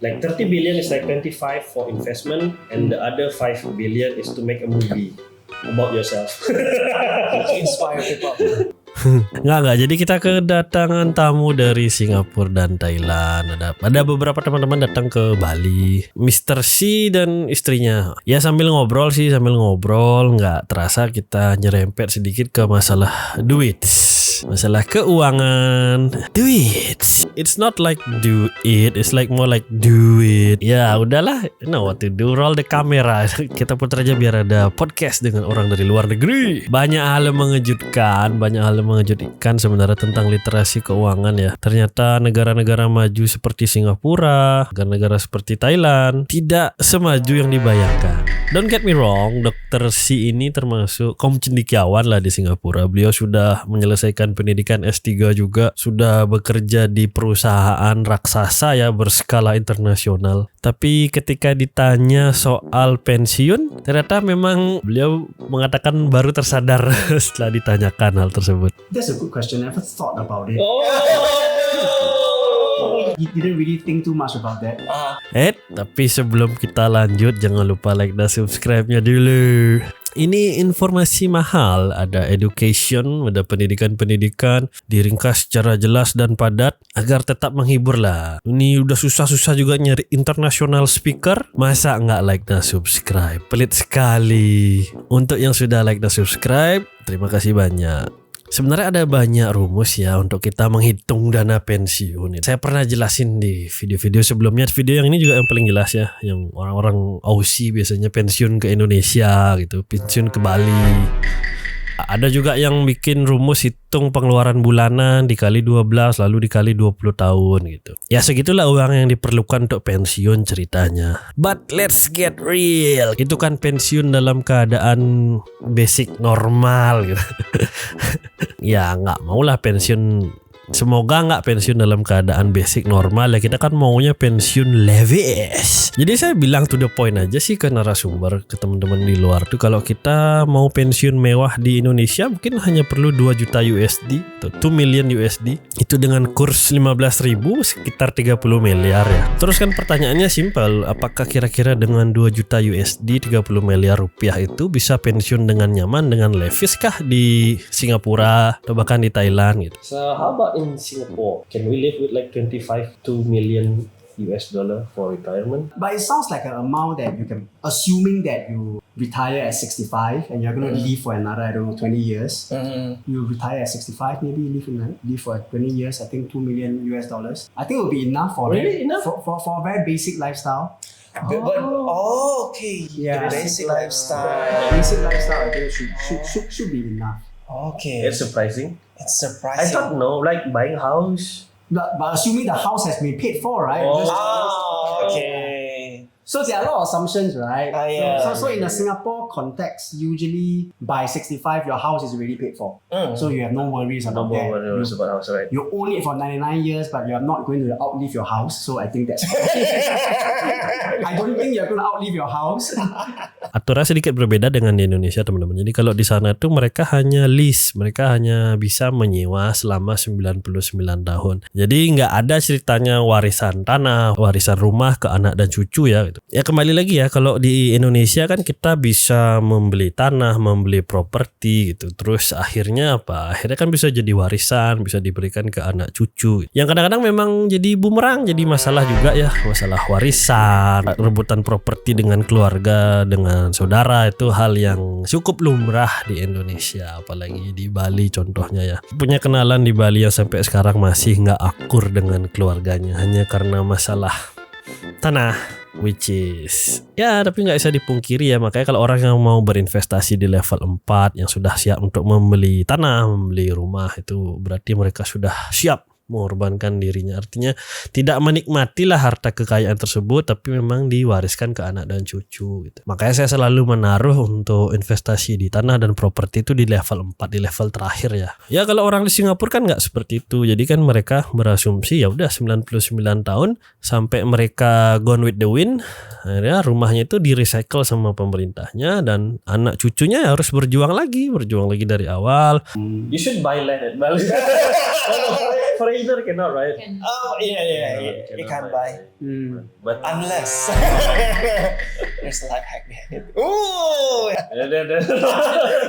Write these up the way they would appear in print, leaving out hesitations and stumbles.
Like 30 billion is like 25 for investment, and the other 5 billion is to make a movie about yourself. Inspire people. Nggak. Jadi kita kedatangan tamu dari Singapura dan Thailand. Ada beberapa teman-teman datang ke Bali. Mr. C dan istrinya. Ya sambil ngobrol. Nggak terasa kita nyerempet sedikit ke masalah duit. Masalah keuangan. Duit. It's not like do it. It's like more like do it. Ya udahlah. You know what to do. Roll the camera. Kita putar aja biar ada podcast dengan orang dari luar negeri. Banyak hal yang mengejutkan sebenarnya tentang literasi keuangan ya. Ternyata negara-negara maju seperti Singapura, negara-negara seperti Thailand tidak semaju yang dibayangkan. Don't get me wrong, Dr. C ini termasuk kaum cendekiawan lah di Singapura. Beliau sudah menyelesaikan pendidikan S3 juga, sudah bekerja di perusahaan raksasa ya berskala internasional. Tapi ketika ditanya soal pensiun, ternyata memang beliau mengatakan baru tersadar setelah ditanyakan hal tersebut. That's a good question. I never thought about it. Oh. You didn't really think too much about that. Tapi sebelum kita lanjut, jangan lupa like dan subscribe-nya dulu. Ini informasi mahal, ada education, ada pendidikan, diringkas secara jelas dan padat agar tetap menghibur lah. Ini udah susah-susah juga nyari international speaker, masa nggak like dan subscribe? Pelit sekali. Untuk yang sudah like dan subscribe, terima kasih banyak. Sebenarnya ada banyak rumus ya untuk kita menghitung dana pensiun. Saya pernah jelasin di video-video sebelumnya. Video yang ini juga yang paling jelas ya, yang orang-orang Aussie biasanya pensiun ke Indonesia gitu, pensiun ke Bali. Ada juga yang bikin rumus hitung pengeluaran bulanan dikali 12 lalu dikali 20 tahun gitu. Ya segitulah uang yang diperlukan untuk pensiun ceritanya. But let's get real. Itu kan pensiun dalam keadaan basic normal gitu. Ya nggak maulah pensiun. Semoga nggak pensiun dalam keadaan basic normal ya, kita kan maunya pensiun lavish. Jadi saya bilang to the point aja sih ke narasumber, ke teman-teman di luar tuh, kalau kita mau pensiun mewah di Indonesia mungkin hanya perlu 2 juta USD atau 2 million USD. Itu dengan kurs 15.000 sekitar 30 miliar ya. Terus kan pertanyaannya simpel, apakah kira-kira dengan 2 juta USD 30 miliar rupiah itu bisa pensiun dengan nyaman, dengan lavish kah di Singapura atau bahkan di Thailand gitu? So how about in Singapore? Can we live with like 2 million US dollar for retirement? But it sounds like an amount that you can, assuming that you retire at 65 and you're going to live for another, 20 years. You retire at 65, maybe live for 20 years. I think 2 million US dollars. I think it will be enough for for a very basic lifestyle. Okay. Yeah. Basic lifestyle. Basic lifestyle, I think should be enough. Okay. It's surprising. It's I surprising. thought no, like buying house. But assuming the house has been paid for, right? Okay. So there are a lot of assumptions, right? Yeah. So in a Singapore context, usually by 65, your house is already paid for. So you have no worries No about more that. worries about house, right? You own it for 99 years, but you're not going to outlive your house. So I think that's I don't think you're going to outlive your house. Aturan sedikit berbeda dengan di Indonesia teman-teman. Jadi kalau di sana tuh mereka hanya lease, mereka hanya bisa menyewa selama 99 tahun. Jadi nggak ada ceritanya warisan tanah, warisan rumah ke anak dan cucu ya. Ya kembali lagi ya, kalau di Indonesia kan kita bisa membeli tanah, membeli properti gitu. Terus akhirnya apa? Akhirnya kan bisa jadi warisan, bisa diberikan ke anak cucu. Yang kadang-kadang memang jadi bumerang, jadi masalah juga ya, masalah warisan, rebutan properti dengan keluarga, dengan saudara, itu hal yang cukup lumrah di Indonesia, apalagi di Bali contohnya ya. Punya kenalan di Bali yang sampai sekarang masih nggak akur dengan keluarganya hanya karena masalah tanah, which is ya tapi nggak bisa dipungkiri ya. Makanya kalau orang yang mau berinvestasi di level 4 yang sudah siap untuk membeli tanah, membeli rumah, itu berarti mereka sudah siap mengorbankan dirinya. Artinya tidak menikmatilah harta kekayaan tersebut, tapi memang diwariskan ke anak dan cucu gitu. Makanya saya selalu menaruh untuk investasi di tanah dan properti itu di level 4, di level terakhir ya. Ya kalau orang di Singapura kan nggak seperti itu. Jadi kan mereka berasumsi ya udah 99 tahun sampai mereka gone with the wind, akhirnya rumahnya itu di-recycle sama pemerintahnya dan anak cucunya harus berjuang lagi dari awal. You should buy land at Bali. For foreigner cannot, right? Oh, yeah. You can't buy. But Unless there's a life hack behind it. Ooh,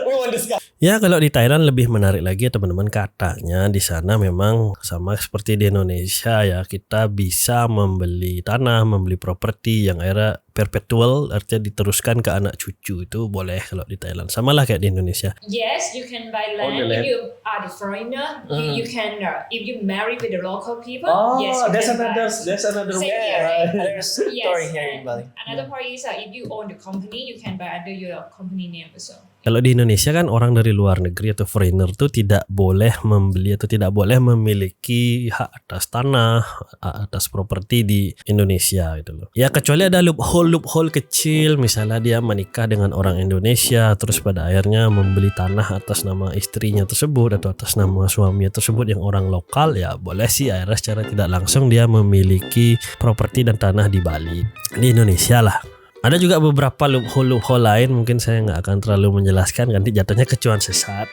we won't discuss. Ya kalau di Thailand lebih menarik lagi teman-teman, katanya di sana memang sama seperti di Indonesia ya, kita bisa membeli tanah, membeli properti yang era perpetual, artinya diteruskan ke anak cucu, itu boleh kalau di Thailand. Sama lah kayak di Indonesia. Yes, you can buy On the land land. if you are the foreigner. You can if you marry with the local people. oh, yes, you that's can another buy. that's another Same way. here, right? There's a story here in and Bali. another part is if you own the company, you can buy under your company name also. Kalau di Indonesia kan orang dari luar negeri atau foreigner tuh tidak boleh membeli atau tidak boleh memiliki hak atas tanah, hak atas properti di Indonesia gitu loh. Ya kecuali ada loophole kecil, misalnya dia menikah dengan orang Indonesia terus pada akhirnya membeli tanah atas nama istrinya tersebut atau atas nama suaminya tersebut yang orang lokal, ya boleh sih akhirnya secara tidak langsung dia memiliki properti dan tanah di Bali. Di Indonesia lah. Ada juga beberapa loophole lain, mungkin saya nggak akan terlalu menjelaskan, nanti jatuhnya kecuan sesat.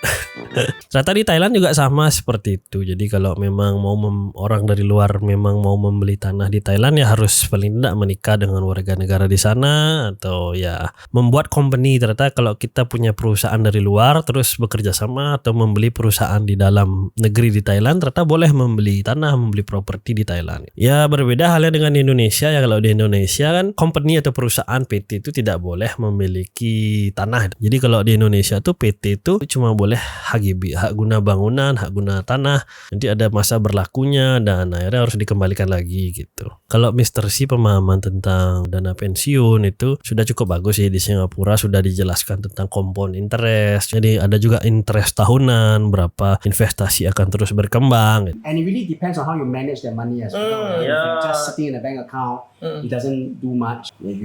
Ternyata di Thailand juga sama seperti itu. Jadi kalau memang mau orang dari luar memang mau membeli tanah di Thailand, ya harus paling tidak menikah dengan warga negara di sana atau ya membuat company. Ternyata kalau kita punya perusahaan dari luar terus bekerja sama atau membeli perusahaan di dalam negeri di Thailand, ternyata boleh membeli tanah, membeli properti di Thailand. Ya berbeda halnya dengan di Indonesia ya. Kalau di Indonesia kan company atau perusahaan PT itu tidak boleh memiliki tanah. Jadi kalau di Indonesia tuh PT itu cuma boleh HGB, hak guna bangunan, hak guna tanah. Nanti ada masa berlakunya dan akhirnya harus dikembalikan lagi gitu. Kalau Mr. C pemahaman tentang dana pensiun itu sudah cukup bagus sih. Di Singapura sudah dijelaskan tentang compound interest. Jadi ada juga interest tahunan, berapa investasi akan terus berkembang. And it really depends on how you manage that money as well. If you're just sitting in a bank account, it doesn't do much. If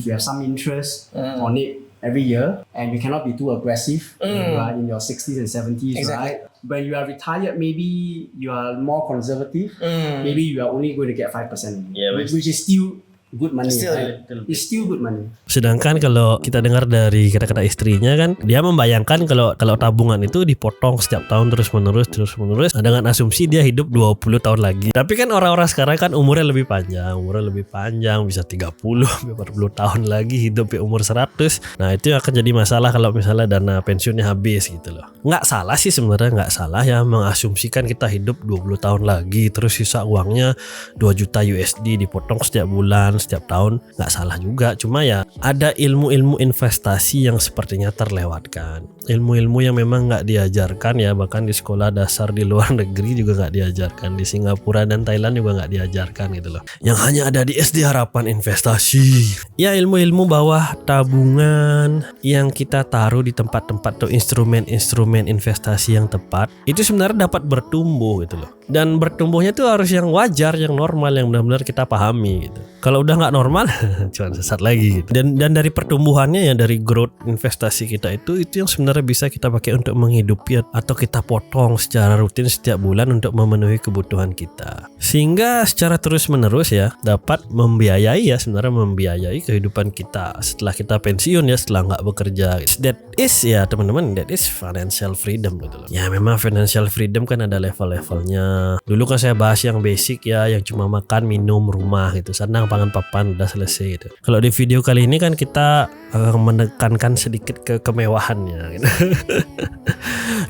you have some interest on it every year, and you cannot be too aggressive when you are in your 60s and 70s, Exactly. right? When you are retired, maybe you are more conservative. Maybe you are only going to get 5%, Yeah, but which is still good money. Still right? It's still good money. Sedangkan kalau kita dengar dari kata-kata istrinya kan, dia membayangkan kalau tabungan itu dipotong setiap tahun terus menerus dengan asumsi dia hidup 20 tahun lagi. Tapi kan orang-orang sekarang kan umurnya lebih panjang, bisa 30, 40 tahun lagi hidup ya umur 100. Nah, itu akan jadi masalah kalau misalnya dana pensiunnya habis gitu loh. Nggak salah sih sebenarnya, nggak salah ya mengasumsikan kita hidup 20 tahun lagi terus sisa uangnya 2 juta USD dipotong setiap bulan, setiap tahun, nggak salah juga. Cuma ya ada ilmu-ilmu investasi yang sepertinya terlewatkan, ilmu-ilmu yang memang nggak diajarkan ya, bahkan di sekolah dasar di luar negeri juga nggak diajarkan, di Singapura dan Thailand juga nggak diajarkan gitu loh, yang hanya ada di SD Harapan Investasi. Ya ilmu-ilmu bahwa tabungan yang kita taruh di tempat-tempat atau instrumen-instrumen investasi yang tepat itu sebenarnya dapat bertumbuh gitu loh, dan bertumbuhnya tuh harus yang wajar, yang normal, yang benar-benar kita pahami gitu. Kalau udah nggak normal cuman sesat lagi gitu. Dan dari pertumbuhannya ya, dari growth investasi kita itu yang sebenarnya bisa kita pakai untuk menghidupi atau kita potong secara rutin setiap bulan untuk memenuhi kebutuhan kita, sehingga secara terus menerus ya dapat membiayai kehidupan kita setelah kita pensiun ya, setelah nggak bekerja. That is ya teman-teman, that is financial freedom gitu loh. Ya memang financial freedom kan ada level-levelnya. Dulu kan saya bahas yang basic ya, yang cuma makan, minum, rumah gitu, senang, pangan, papan, udah selesai gitu. Kalau di video kali ini kan kita menekankan sedikit ke kemewahannya gitu.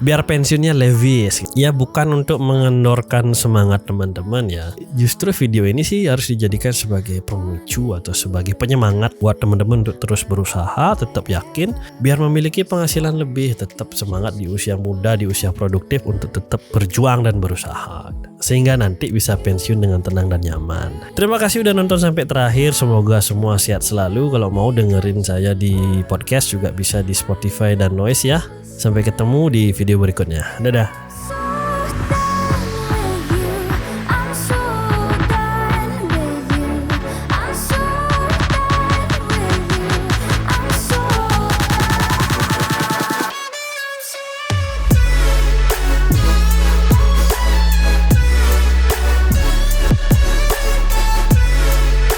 Biar pensiunnya levis ya, bukan untuk mengendorkan semangat teman-teman ya. Justru video ini sih harus dijadikan sebagai pemicu atau sebagai penyemangat buat teman-teman untuk terus berusaha, tetap yakin, biar memiliki penghasilan lebih, tetap semangat di usia muda, di usia produktif untuk tetap berjuang dan berusaha, sehingga nanti bisa pensiun dengan tenang dan nyaman. Terima kasih udah nonton sampai terakhir, semoga semua sehat selalu. Kalau mau dengerin saya di podcast juga bisa di Spotify dan Noise ya. Sampai ketemu di video berikutnya. Dadah.